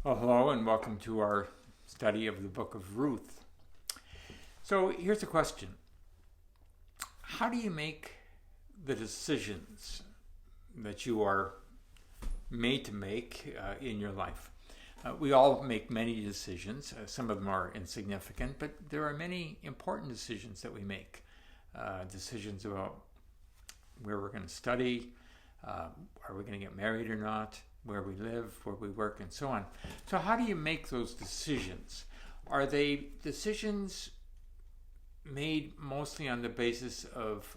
Well, hello and welcome to our study of the book of Ruth. So here's a question. How do you make the decisions that you are made to make in your life? We all make many decisions. Some of them are insignificant, but there are many important decisions that we make. Decisions about where we're going to study, are we going to get married or not, where we live, where we work, and so on. So how do you make those decisions? Are they decisions made mostly on the basis of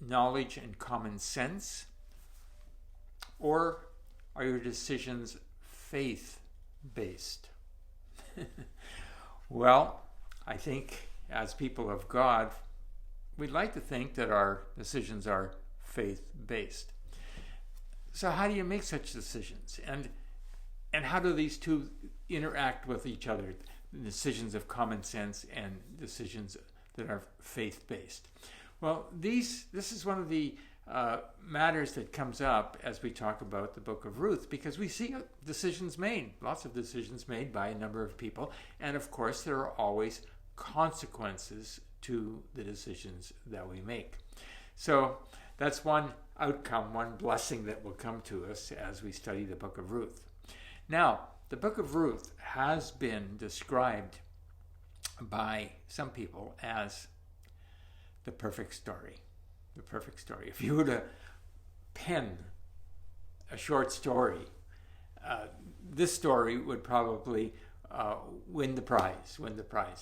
knowledge and common sense? Or are your decisions faith-based? Well, I think as people of God, we'd like to think that our decisions are faith-based. So how do you make such decisions? And how do these two interact with each other? Decisions of common sense and decisions that are faith-based. Well, this is one of the matters that comes up as we talk about the book of Ruth, because we see decisions made, lots of decisions made by a number of people. And of course, there are always consequences to the decisions that we make. So that's one outcome, one blessing that will come to us as we study the book of Ruth. Now, the book of Ruth has been described by some people as the perfect story. The perfect story. If you were to pen a short story, this story would probably win the prize.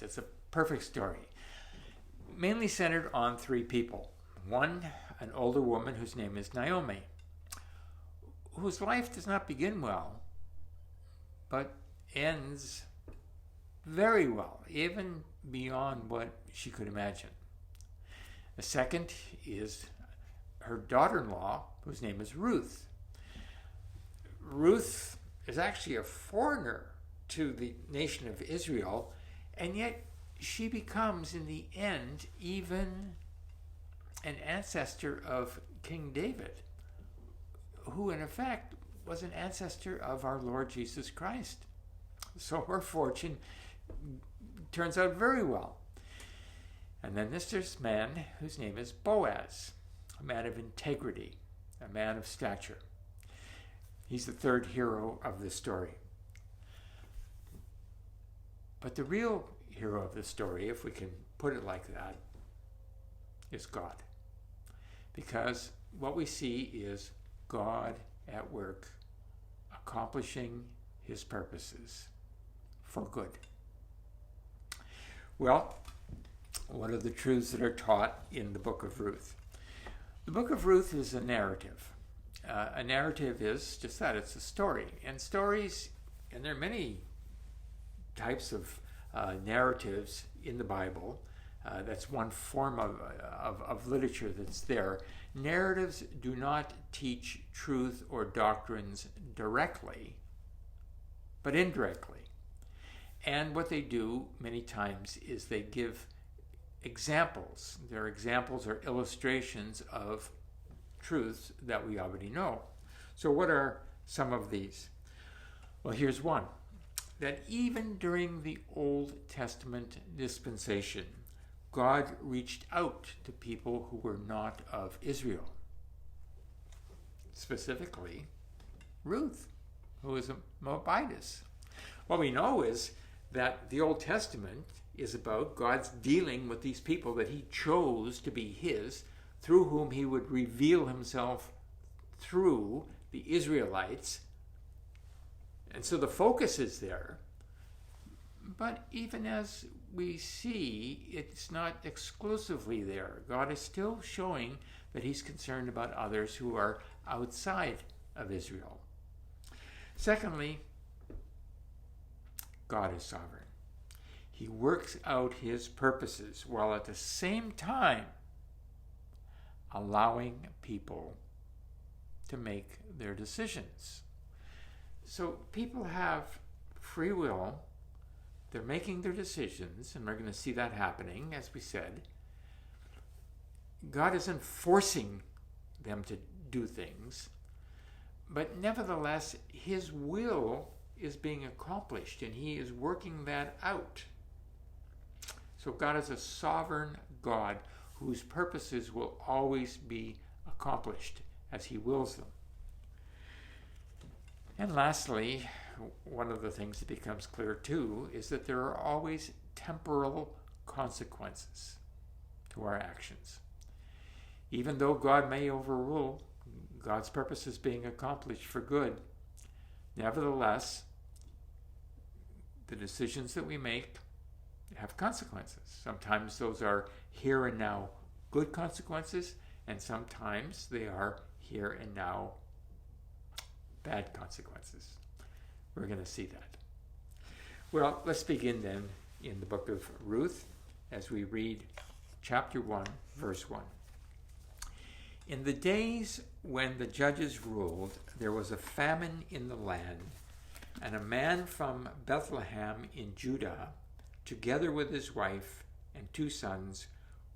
It's a perfect story. Mainly centered on three people. One, an older woman whose name is Naomi, whose life does not begin well, but ends very well, even beyond what she could imagine. The second is her daughter-in-law, whose name is Ruth. Ruth is actually a foreigner to the nation of Israel, and yet she becomes, in the end, even an ancestor of King David, who in effect was an ancestor of our Lord Jesus Christ. So her fortune turns out very well. And then there's this man whose name is Boaz, a man of integrity, a man of stature. He's the third hero of this story. But the real hero of the story, if we can put it like that, is God. Because what we see is God at work accomplishing his purposes for good. Well, what are the truths that are taught in the book of Ruth? The book of Ruth is a narrative. A narrative is just that, it's a story. And stories, and there are many types of narratives in the Bible. That's one form of literature that's there. Narratives do not teach truth or doctrines directly, but indirectly. And what they do many times is they give examples. Their examples are illustrations of truths that we already know. So what are some of these? Well, here's one. That even during the Old Testament dispensation, God reached out to people who were not of Israel. Specifically, Ruth, who is a Moabitess. What we know is that the Old Testament is about God's dealing with these people that he chose to be his, through whom he would reveal himself through the Israelites. And so the focus is there. But even as we see, it's not exclusively there. God is still showing that he's concerned about others who are outside of Israel. Secondly, God is sovereign. He works out his purposes while at the same time allowing people to make their decisions. So people have free will. They're making their decisions, and we're going to see that happening, as we said. God isn't forcing them to do things, but nevertheless, his will is being accomplished, and he is working that out. So God is a sovereign God whose purposes will always be accomplished as he wills them. And lastly, one of the things that becomes clear too is that there are always temporal consequences to our actions. Even though God may overrule, God's purpose is being accomplished for good. Nevertheless, the decisions that we make have consequences. Sometimes those are here and now good consequences, and sometimes they are here and now bad consequences. We're going to see that. Well, let's begin then in the book of Ruth as we read chapter 1, verse 1. In the days when the judges ruled, there was a famine in the land, and a man from Bethlehem in Judah, together with his wife and 2 sons,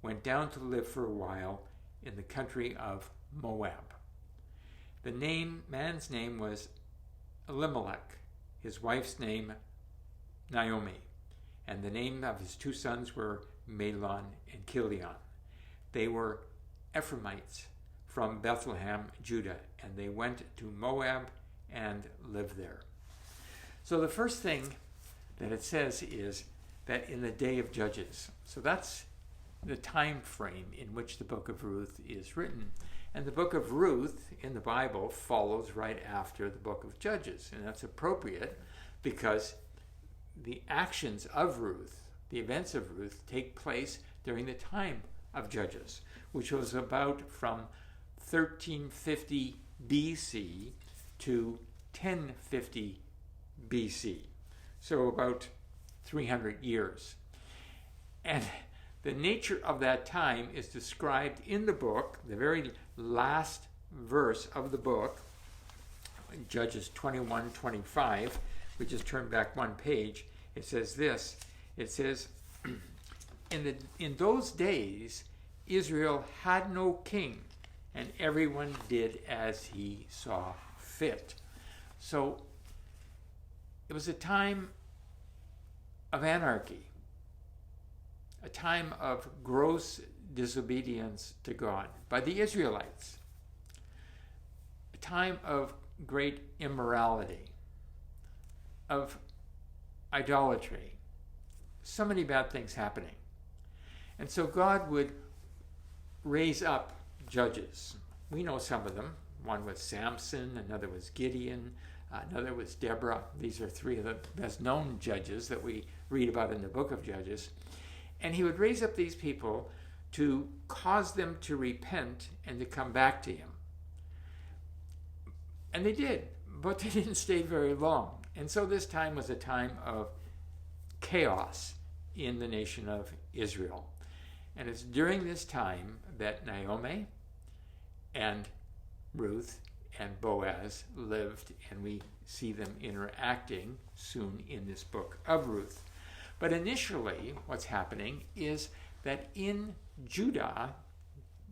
went down to live for a while in the country of Moab. The man's name was Elimelech, his wife's name Naomi, and the name of his 2 sons were Mahlon and Chilion. They were Ephraimites from Bethlehem, Judah, and they went to Moab and lived there. So the first thing that it says is that in the day of Judges. So that's the time frame in which the book of Ruth is written. And the book of Ruth in the Bible follows right after the book of Judges. And that's appropriate because the actions of Ruth, the events of Ruth, take place during the time of Judges, which was about from 1350 BC to 1050 BC. So about 300 years. And the nature of that time is described in the book, the very last verse of the book, Judges 21-25. We just turn back one page. It says this. It says, in those days, Israel had no king, and everyone did as he saw fit. So it was a time of anarchy, a time of gross disobedience to God by the Israelites, a time of great immorality, of idolatry, so many bad things happening. And so God would raise up judges. We know some of them. One was Samson, another was Gideon, another was Deborah. These are 3 of the best known judges that we read about in the book of Judges. And he would raise up these people to cause them to repent and to come back to him. And they did, but they didn't stay very long. And so this time was a time of chaos in the nation of Israel. And it's during this time that Naomi and Ruth and Boaz lived, and we see them interacting soon in this book of Ruth. But initially, what's happening is that in Judah,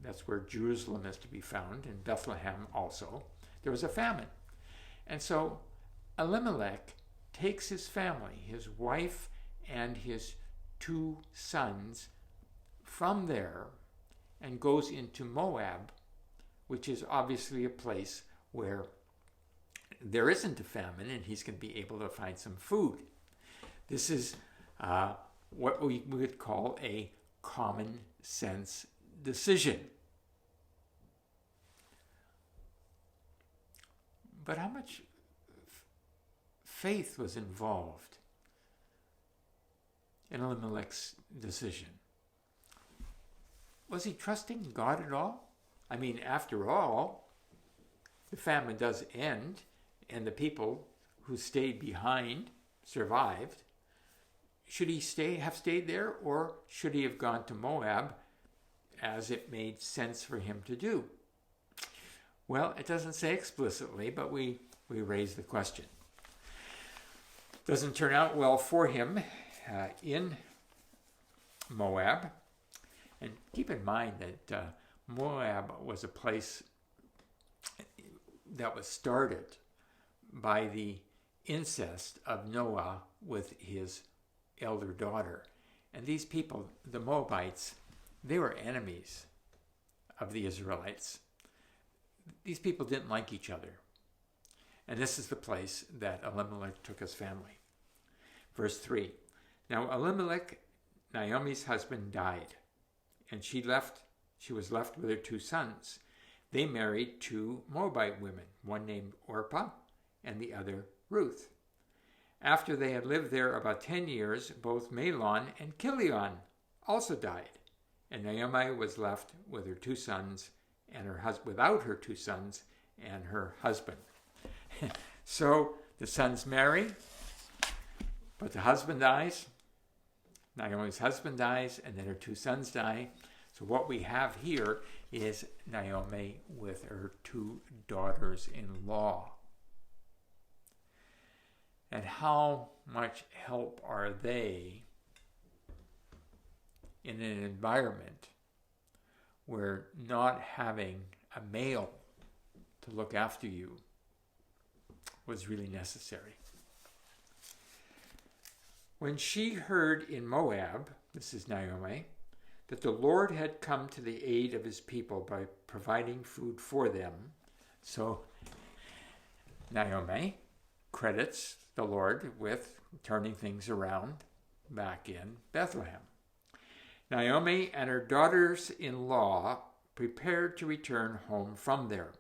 that's where Jerusalem is to be found, in Bethlehem also, there was a famine. And so Elimelech takes his family, his wife and his 2 sons, from there and goes into Moab, which is obviously a place where there isn't a famine and he's going to be able to find some food. This is what we would call a common sense decision. But how much faith was involved in Elimelech's decision? Was he trusting God at all? I mean, after all, the famine does end, and the people who stayed behind survived. Should he have stayed there, or should he have gone to Moab, as it made sense for him to do? Well, it doesn't say explicitly, but we raise the question. Doesn't turn out well for him in Moab. And keep in mind that Moab was a place that was started by the incest of Noah with his elder daughter. And these people, the Moabites, they were enemies of the Israelites. These people didn't like each other. And this is the place that Elimelech took his family. Verse 3. Now Elimelech, Naomi's husband, died, and she was left with her 2 sons. They married 2 Moabite women, one named Orpah and the other Ruth. After they had lived there about 10 years, both Mahlon and Chilion also died, and Naomi was left with her 2 sons and without her 2 sons and her husband. So the sons marry, but the husband dies. Naomi's husband dies, and then her 2 sons die. So what we have here is Naomi with her 2 daughters-in-law. And how much help are they in an environment where not having a male to look after you was really necessary? When she heard in Moab, this is Naomi, that the Lord had come to the aid of his people by providing food for them, so Naomi credits the Lord with turning things around back in Bethlehem. Naomi and her daughters-in-law prepared to return home from there.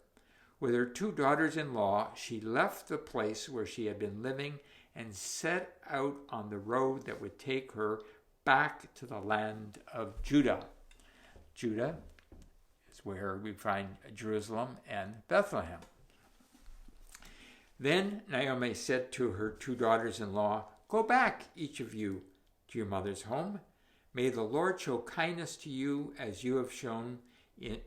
With her 2 daughters-in-law, she left the place where she had been living and set out on the road that would take her back to the land of Judah. Judah is where we find Jerusalem and Bethlehem. Then Naomi said to her 2 daughters-in-law, "Go back, each of you, to your mother's home. May the Lord show kindness to you as you have shown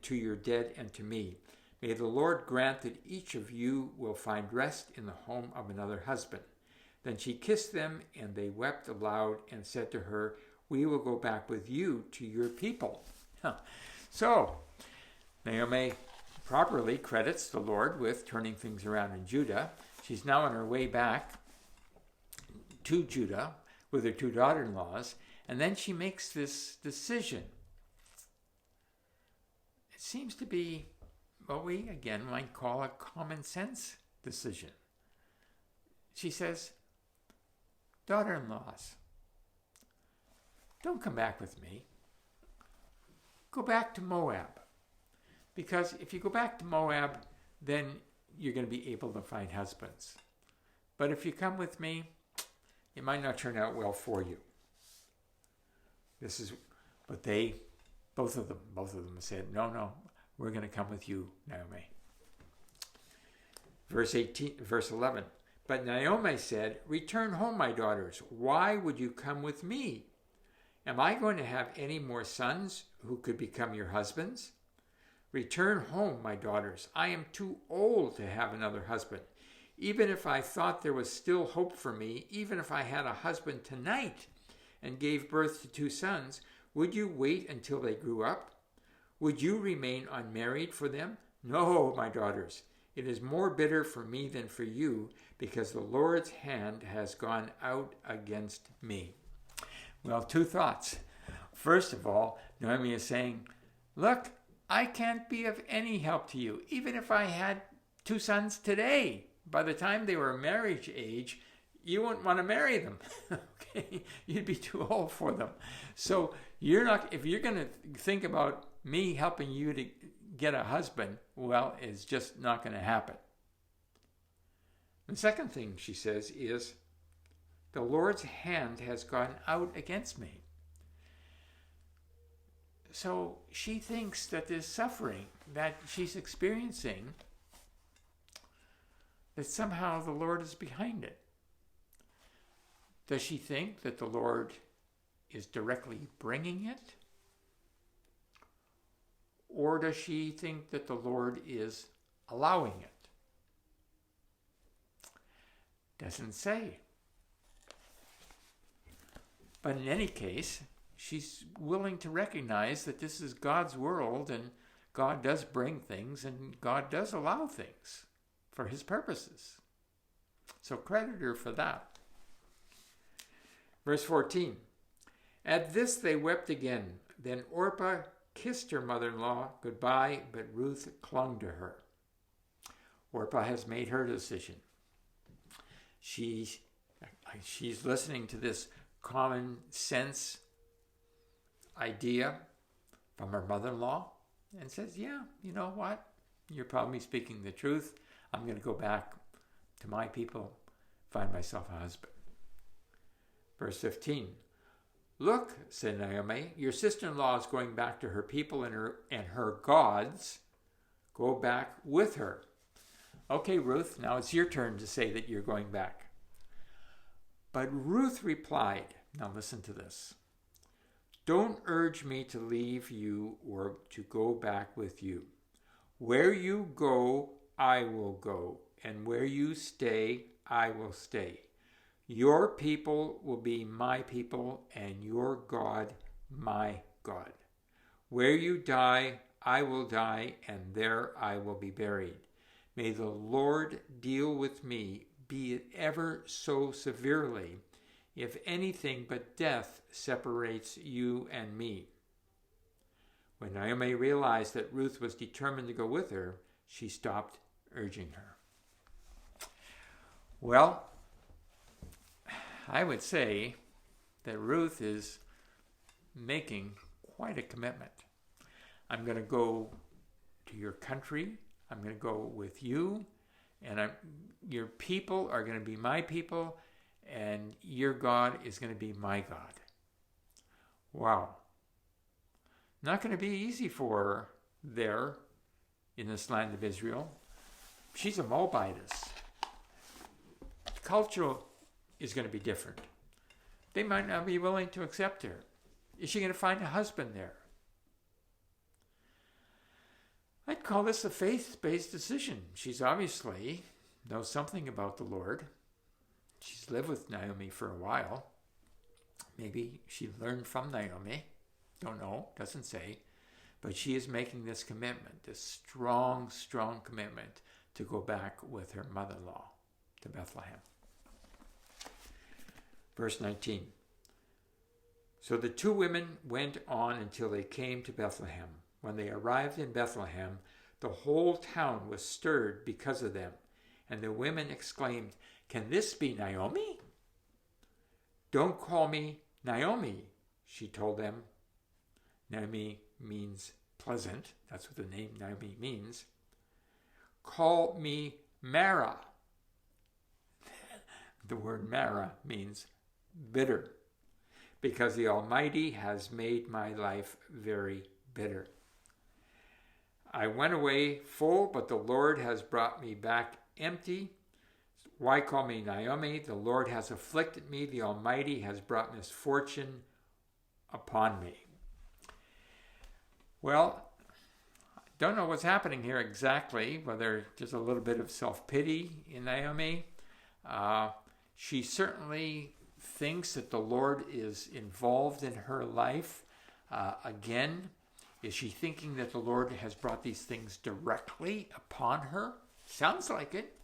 to your dead and to me. May the Lord grant that each of you will find rest in the home of another husband." Then she kissed them, and they wept aloud and said to her, "We will go back with you to your people." So, Naomi properly credits the Lord with turning things around in Judah. She's now on her way back to Judah with her 2 daughter-in-laws, and then she makes this decision. It seems to be what we, again, might call a common sense decision. She says, "Daughter-in-laws, don't come back with me. Go back to Moab. Because if you go back to Moab, then you're going to be able to find husbands. But if you come with me, it might not turn out well for you." But both of them said, no, we're going to come with you, Naomi. Verse 11. But Naomi said, "Return home, my daughters. Why would you come with me? Am I going to have any more sons who could become your husbands? Return home, my daughters. I am too old to have another husband. Even if I thought there was still hope for me, even if I had a husband tonight and gave birth to 2 sons, would you wait until they grew up? Would you remain unmarried for them? No, my daughters. It is more bitter for me than for you, because the Lord's hand has gone out against me." Well, 2 thoughts. First of all, Naomi is saying, look, I can't be of any help to you. Even if I had 2 sons today, by the time they were marriage age, you wouldn't want to marry them. Okay, you'd be too old for them. So if you're going to think about me helping you to get a husband, well, it's just not going to happen. The second thing she says is, the Lord's hand has gone out against me. So she thinks that this suffering that she's experiencing, that somehow the Lord is behind it. Does she think that the Lord is directly bringing it? Or does she think that the Lord is allowing it? Doesn't say. But in any case, she's willing to recognize that this is God's world, and God does bring things, and God does allow things for his purposes. So credit her for that. Verse 14. At this they wept again. Then Orpah kissed her mother-in-law goodbye, but Ruth clung to her. Orpah has made her decision. She's listening to this common sense idea from her mother-in-law and says, yeah, you know what? You're probably speaking the truth. I'm going to go back to my people, find myself a husband. Verse 15. Look, said Naomi, your sister-in-law is going back to her people and her gods. Go back with her. Okay, Ruth, now it's your turn to say that you're going back. But Ruth replied, now listen to this. Don't urge me to leave you or to go back with you. Where you go, I will go, and where you stay, I will stay. Your people will be my people, and your God, my God. Where you die, I will die, and there I will be buried. May the Lord deal with me, be it ever so severely, if anything but death separates you and me. When Naomi realized that Ruth was determined to go with her, she stopped urging her. Well, I would say that Ruth is making quite a commitment. I'm going to go to your country. I'm going to go with you. And your people are going to be my people. And your God is going to be my God. Wow. Not going to be easy for her there in this land of Israel. She's a Moabitess. The culture is going to be different. They might not be willing to accept her. Is she going to find a husband there? I'd call this a faith-based decision. She's obviously knows something about the Lord. She's lived with Naomi for a while. Maybe she learned from Naomi. Don't know, doesn't say. But she is making this commitment, this strong, strong commitment to go back with her mother-in-law to Bethlehem. Verse 19. So the two women went on until they came to Bethlehem. When they arrived in Bethlehem, the whole town was stirred because of them. And the women exclaimed, "Can this be Naomi?" "Don't call me Naomi," she told them. Naomi means pleasant. That's what the name Naomi means. "Call me Mara." The word Mara means bitter, because the Almighty has made my life very bitter. I went away full, but the Lord has brought me back empty. Why call me Naomi? The Lord has afflicted me. The Almighty has brought misfortune upon me. Well, I don't know what's happening here exactly, whether just a little bit of self-pity in Naomi. She certainly thinks that the Lord is involved in her life. Again, is she thinking that the Lord has brought these things directly upon her? Sounds like it.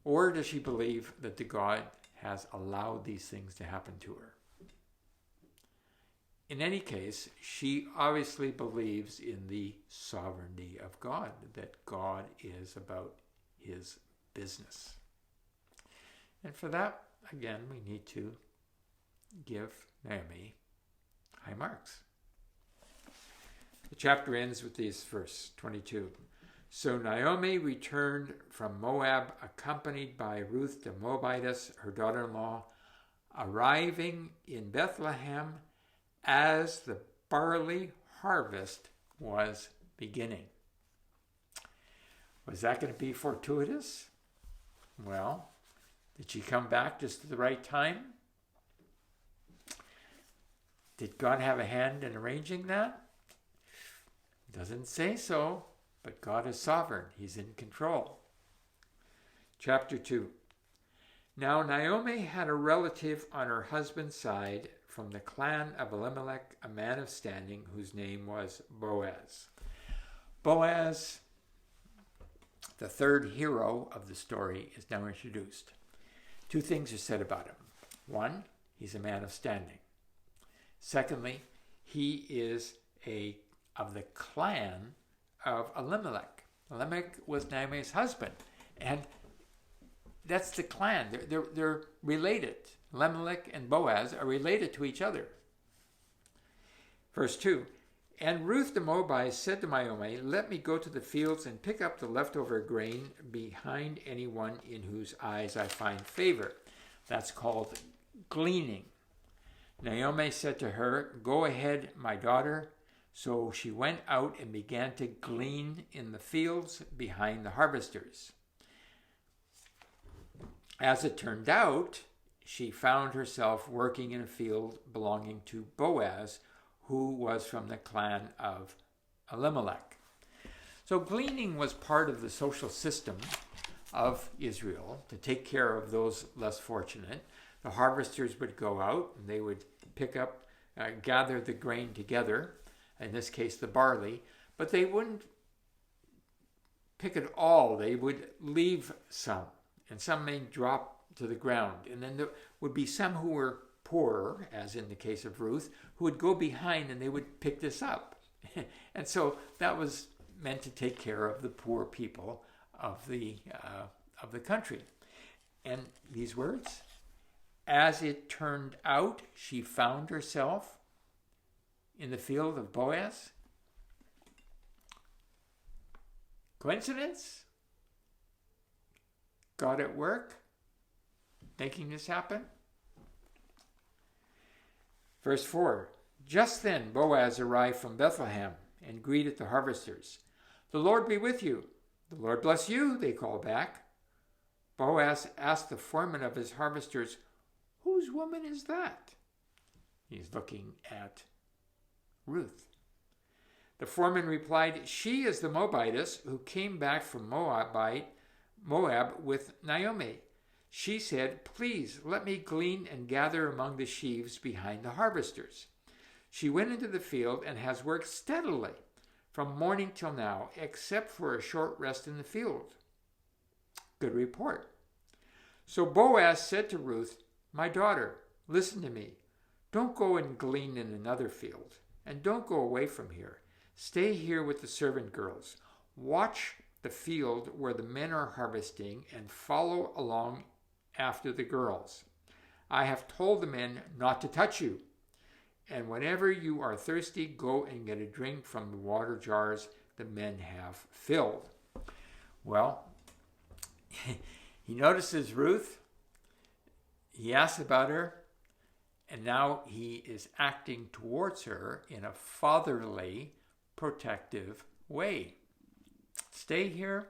Or does she believe that the God has allowed these things to happen to her? In any case, she obviously believes in the sovereignty of God, that God is about his business. And for that, again, we need to give Naomi high marks. The chapter ends with this verse 22. So Naomi returned from Moab, accompanied by Ruth the Moabitess, her daughter-in-law, arriving in Bethlehem as the barley harvest was beginning. Was that going to be fortuitous? Well, did she come back just at the right time? Did God have a hand in arranging that? Doesn't say so, but God is sovereign. He's in control. Chapter 2. Now Naomi had a relative on her husband's side from the clan of Elimelech, a man of standing, whose name was Boaz. Boaz The third hero of the story is now introduced. Two things are said about him. One, he's a man of standing. Secondly, he is of the clan of Elimelech. Elimelech was Naomi's husband, and that's the clan. They're related. Elimelech and Boaz are related to each other. Verse 2, and Ruth the Moabite said to Naomi, let me go to the fields and pick up the leftover grain behind anyone in whose eyes I find favor. That's called gleaning. Naomi said to her, go ahead, my daughter. So she went out and began to glean in the fields behind the harvesters. As it turned out, she found herself working in a field belonging to Boaz, who was from the clan of Elimelech. So gleaning was part of the social system of Israel to take care of those less fortunate. The harvesters would go out and they would pick up, gather the grain together, in this case the barley, but they wouldn't pick it all. They would leave some, and some may drop to the ground. And then there would be some who were poorer, as in the case of Ruth, who would go behind and they would pick this up. And so that was meant to take care of the poor people of the country. And these words, as it turned out, she found herself in the field of Boaz. Coincidence? God at work making this happen? Verse 4, just then Boaz arrived from Bethlehem and greeted the harvesters. The Lord be with you. The Lord bless you, they called back. Boaz asked the foreman of his harvesters, whose woman is that? He's looking at Ruth. The foreman replied, she is the Moabitess who came back from Moab with Naomi. She said, please let me glean and gather among the sheaves behind the harvesters. She went into the field and has worked steadily from morning till now, except for a short rest in the field. Good report. So Boaz said to Ruth, my daughter, listen to me. Don't go and glean in another field, and don't go away from here. Stay here with the servant girls. Watch the field where the men are harvesting and follow along after the girls. I have told the men not to touch you. And whenever you are thirsty, go and get a drink from the water jars the men have filled. Well, he notices Ruth. He asks about her. And now he is acting towards her in a fatherly, protective way. Stay here.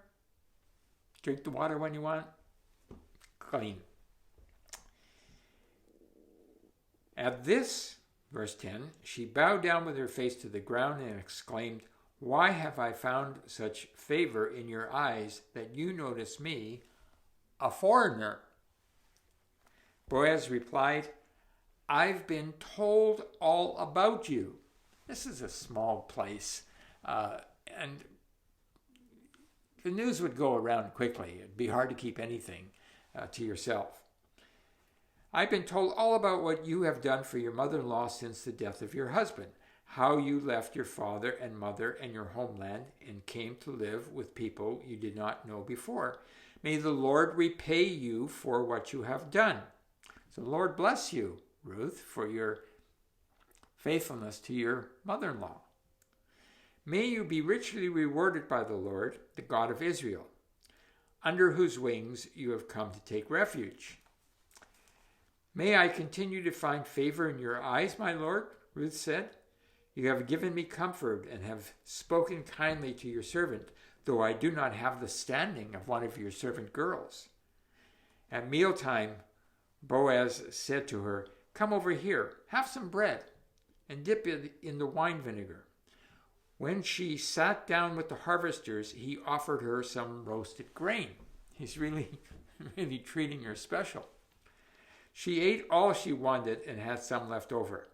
Drink the water when you want. Clean. At this, verse 10, she bowed down with her face to the ground and exclaimed, why have I found such favor in your eyes that you notice me, a foreigner? Boaz replied, I've been told all about you. This is a small place, and the news would go around quickly. It'd be hard to keep anything to yourself. I've been told all about what you have done for your mother-in-law since the death of your husband, how you left your father and mother and your homeland and came to live with people you did not know before. May the Lord repay you for what you have done. So the Lord bless you, Ruth, for your faithfulness to your mother-in-law. May you be richly rewarded by the Lord, the God of Israel, under whose wings you have come to take refuge. May I continue to find favor in your eyes, my Lord, Ruth said. You have given me comfort and have spoken kindly to your servant, though I do not have the standing of one of your servant girls. At mealtime, Boaz said to her, come over here, have some bread, and dip it in the wine vinegar. When she sat down with the harvesters, he offered her some roasted grain. He's really treating her special. She ate all she wanted and had some left over.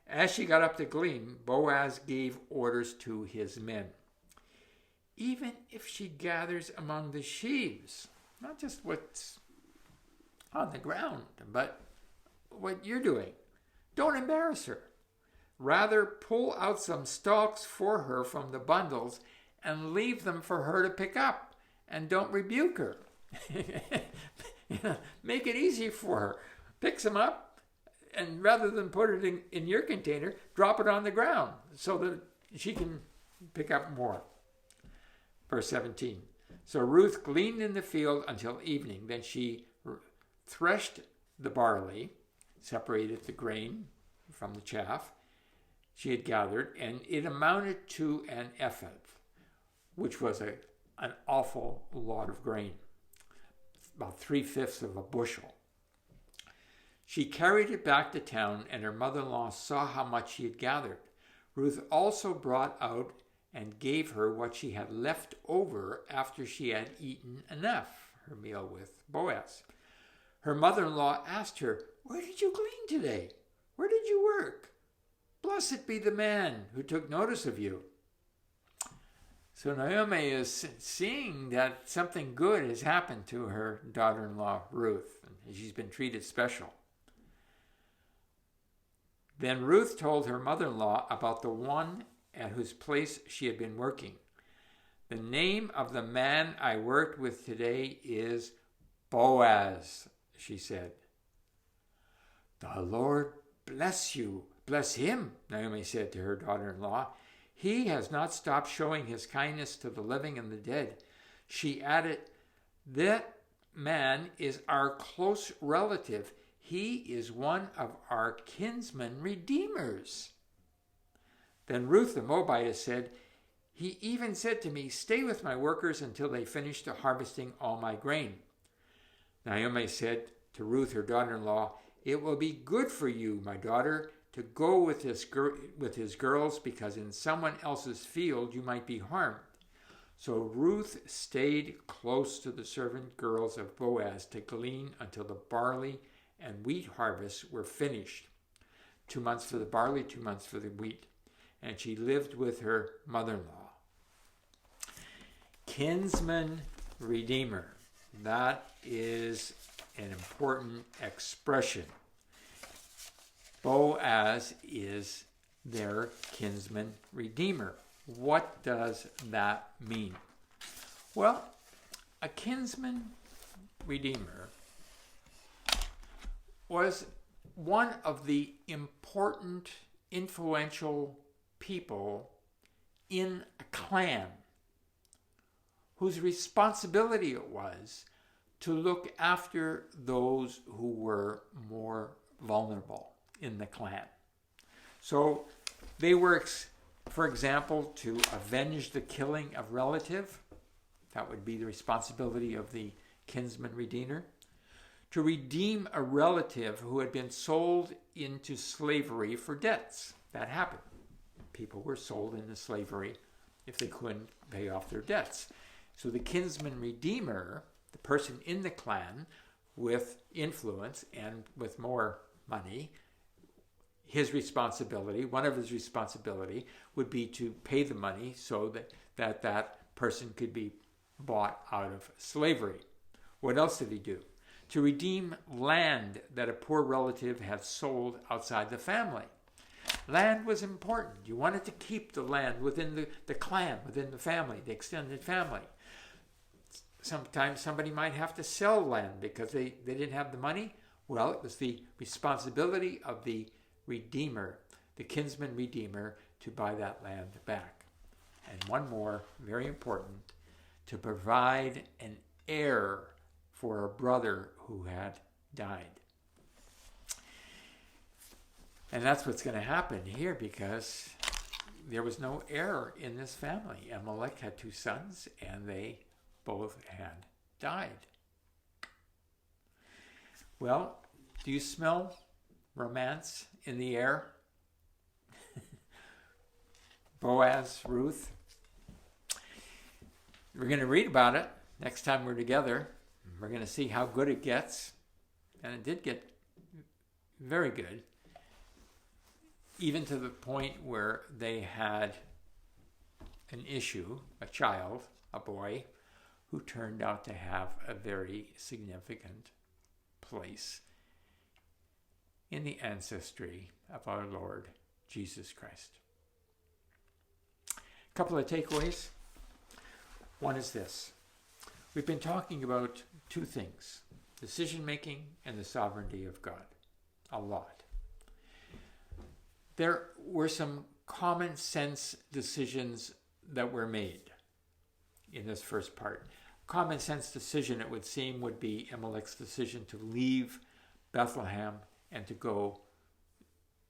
As she got up to glean, Boaz gave orders to his men. even if she gathers among the sheaves, not just what's on the ground, but what you're doing. Don't embarrass her. Rather, pull out some stalks for her from the bundles and leave them for her to pick up, and don't rebuke her. Make it easy for her. Pick some up, and rather than put it in your container, drop it on the ground so that she can pick up more. Verse 17. So Ruth gleaned in the field until evening. Then she threshed the barley, separated the grain from the chaff she had gathered, and it amounted to an ephah, which was an awful lot of grain, about 3/5 of a bushel. She carried it back to town, and her mother-in-law saw how much she had gathered. Ruth also brought out and gave her what she had left over after she had eaten enough, her meal with Boaz. Her mother-in-law asked her, "Where did you glean today? Where did you work? Blessed be the man who took notice of you." So Naomi is seeing that something good has happened to her daughter-in-law, Ruth, and she's been treated special. Then Ruth told her mother-in-law about the one at whose place she had been working. "The name of the man I worked with today is Boaz," she said. "The Lord bless you. Bless him," Naomi said to her daughter-in-law. "He has not stopped showing his kindness to the living and the dead." She added, "That man is our close relative. He is one of our kinsmen redeemers." Then Ruth the Moabitess said, "He even said to me, 'Stay with my workers until they finish harvesting all my grain.'" Naomi said to Ruth, her daughter-in-law, "It will be good for you, my daughter, to go with his girls, because in someone else's field you might be harmed." So Ruth stayed close to the servant girls of Boaz to glean until the barley and wheat harvests were finished. 2 months for the barley, 2 months for the wheat. And she lived with her mother-in-law. Kinsman Redeemer. That is an important expression. Boaz is their kinsman redeemer. What does that mean? Well, a kinsman redeemer was one of the important, influential people in a clan whose responsibility it was to look after those who were more vulnerable in the clan. So they were, for example, to avenge the killing of relative. That would be the responsibility of the kinsman redeemer. To redeem a relative who had been sold into slavery for debts. That happened. People were sold into slavery if they couldn't pay off their debts. So the kinsman redeemer, the person in the clan with influence and with more money, his responsibility, one of his responsibility, would be to pay the money so that person could be bought out of slavery. What else did he do? To redeem land that a poor relative had sold outside the family. Land was important. You wanted to keep the land within the clan, within the family, the extended family. Sometimes somebody might have to sell land because they didn't have the money. Well, it was the responsibility of the redeemer, the kinsman redeemer, to buy that land back. And one more, very important, to provide an heir for a brother who had died. And that's what's going to happen here, because there was no heir in this family. Amalek had 2 sons, and they both had died. Well, do you smell romance in the air? Boaz, Ruth. We're going to read about it next time we're together. We're going to see how good it gets. And it did get very good. Even to the point where they had an issue, a child, a boy, who turned out to have a very significant place in the ancestry of our Lord Jesus Christ. A couple of takeaways. One is this. We've been talking about two things, decision-making and the sovereignty of God, a lot. There were some common sense decisions that were made in this first part. Common sense decision, it would seem, would be Amalek's decision to leave Bethlehem and to go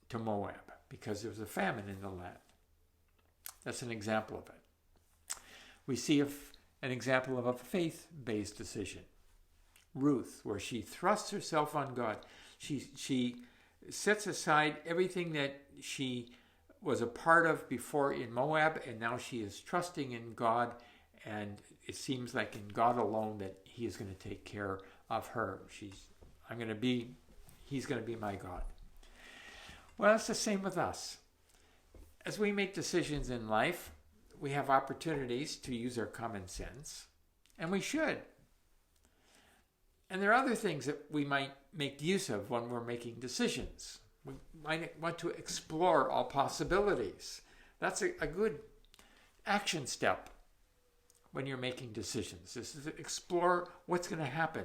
to Moab because there was a famine in the land. That's an example of it. We see an example of a faith-based decision. Ruth, where she thrusts herself on God. She sets aside everything that she was a part of before in Moab, and now she is trusting in God, and it seems like in God alone that He is going to take care of her. He's going to be my God. Well, it's the same with us. As we make decisions in life, we have opportunities to use our common sense, and we should. And there are other things that we might make use of when we're making decisions. We might want to explore all possibilities. That's a good action step when you're making decisions. This is to explore what's going to happen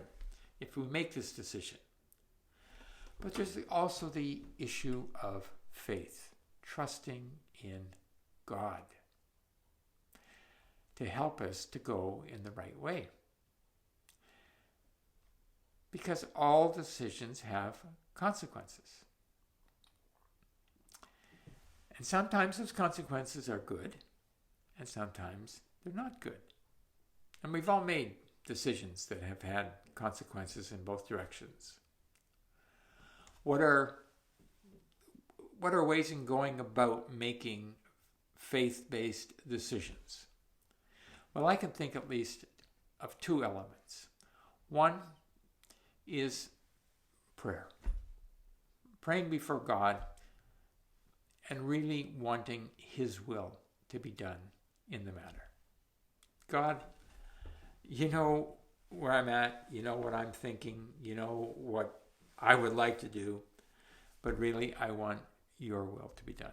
if we make this decision. But there's also the issue of faith, trusting in God to help us to go in the right way. Because all decisions have consequences. And sometimes those consequences are good, and sometimes they're not good. And we've all made decisions that have had consequences in both directions. What are ways in going about making faith-based decisions? Well, I can think at least of two elements. One is prayer. Praying before God and really wanting His will to be done in the matter. God, you know where I'm at, you know what I'm thinking, you know what I would like to do, but really I want your will to be done.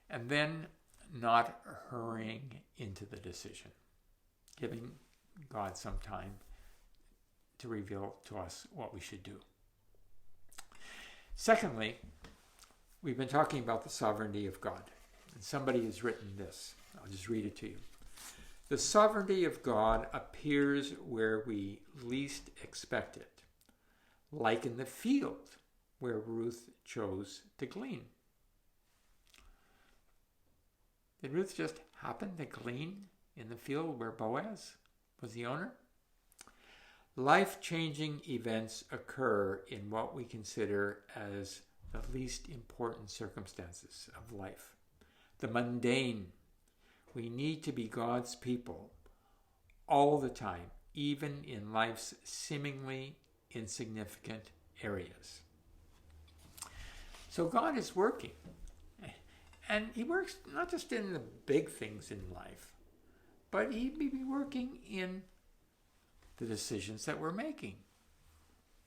And then not hurrying into the decision, giving God some time to reveal to us what we should do. Secondly, we've been talking about the sovereignty of God. And somebody has written this. I'll just read it to you. The sovereignty of God appears where we least expect it, like in the field where Ruth chose to glean. Did Ruth just happen to glean in the field where Boaz was the owner? Life-changing events occur in what we consider as the least important circumstances of life. The mundane. We need to be God's people all the time, even in life's seemingly insignificant areas. So God is working. And He works not just in the big things in life, but He may be working in the decisions that we're making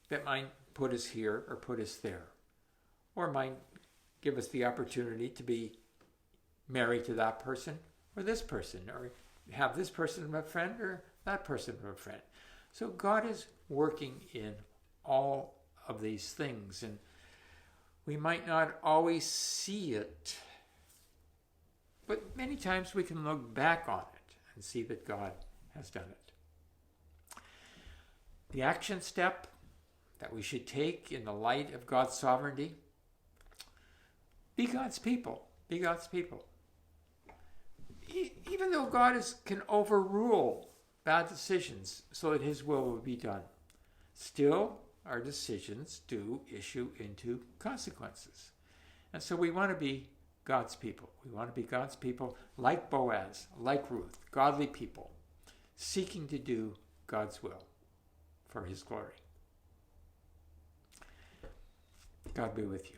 that might put us here or put us there, or might give us the opportunity to be married to that person or this person, or have this person as a friend or that person as a friend. So God is working in all of these things, and we might not always see it, but many times we can look back on it and see that God has done it. The action step that we should take in the light of God's sovereignty, be God's people. Be God's people. Even though God can overrule bad decisions so that His will be done, still our decisions do issue into consequences. And so we want to be God's people. We want to be God's people like Boaz, like Ruth, godly people, seeking to do God's will for His glory. God be with you.